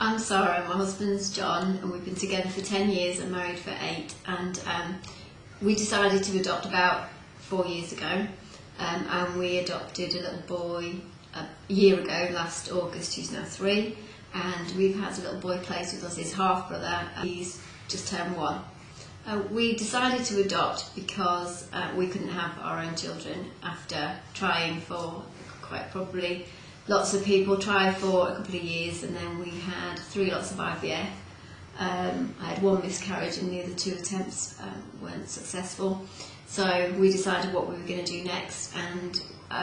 I'm Sara, my husband's John, and we've been together for 10 years and married for 8. And we decided to adopt about 4 years ago, and we adopted a little boy a year ago, last August, who's now 3. And we've had a little boy plays with us, his half brother, and he's just turned 1. We decided to adopt because we couldn't have our own children after trying for quite probably lots of people tried for a couple of years, and then we had 3 lots of IVF. I had 1 miscarriage and the other 2 attempts weren't successful. So we decided what we were going to do next, and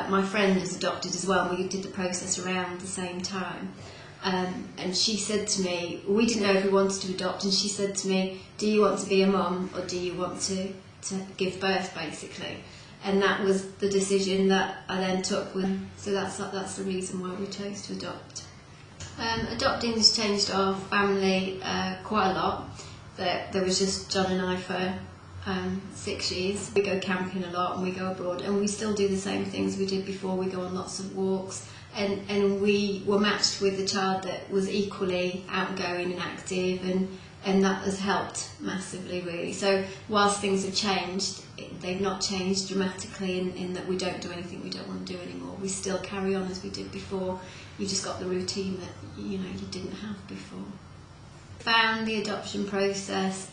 my friend has adopted as well, and we did the process around the same time. And she said to me, we didn't know if we wanted to adopt, and she said to me, do you want to be a mum or do you want to give birth, basically? And that was the decision that I then took. So that's the reason why we chose to adopt. Adopting has changed our family quite a lot. There was just John and I for 6 years. We go camping a lot and we go abroad, and we still do the same things we did before. We go on lots of walks, and we were matched with a child that was equally outgoing and active, and that has helped massively, really. So whilst things have changed, they've not changed dramatically in that we don't do anything we don't want to do anymore. We still carry on as we did before. You just got the routine that you didn't have before. Found the adoption process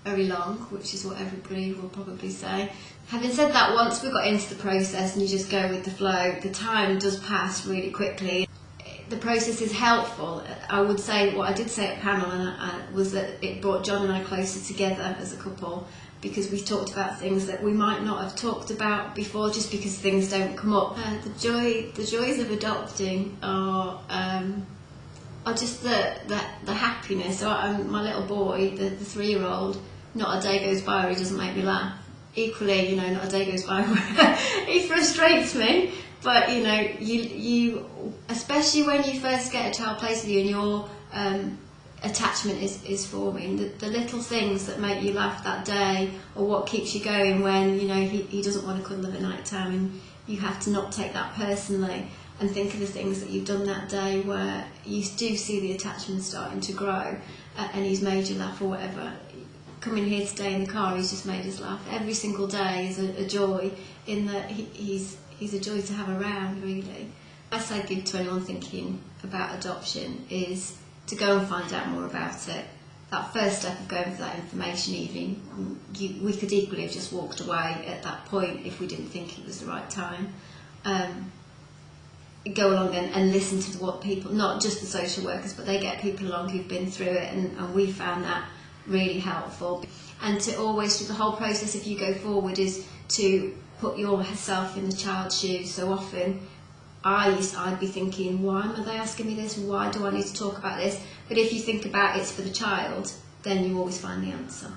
very long, which is what everybody will probably say. Having said that, once we got into the process and you just go with the flow, the time does pass really quickly. The process is helpful. I would say, what I did say at panel was that it brought John and I closer together as a couple, because we talked about things that we might not have talked about before, just because things don't come up. The joys of adopting are just the happiness. So my little boy, the 3-year-old, not a day goes by where he doesn't make me laugh. Equally, not a day goes by where he frustrates me. But you especially when you first get a child placed with you and your attachment is forming, the little things that make you laugh that day, or what keeps you going when he doesn't want to cuddle at night time, and you have to not take that personally and think of the things that you've done that day where you do see the attachment starting to grow, and he's made you laugh or whatever. Coming here today in the car, he's just made us laugh. Every single day is a joy, in that he's a joy to have around, really. Advice I give to anyone thinking about adoption is to go and find out more about it. That first step of going for that information evening, we could equally have just walked away at that point if we didn't think it was the right time. Go along and listen to what people, not just the social workers, but they get people along who've been through it, and we found that really helpful. And to always, through the whole process, if you go forward, is to put yourself in the child's shoes. So often I'd be thinking, why are they asking me this? Why do I need to talk about this? But if you think about it's for the child, then you always find the answer.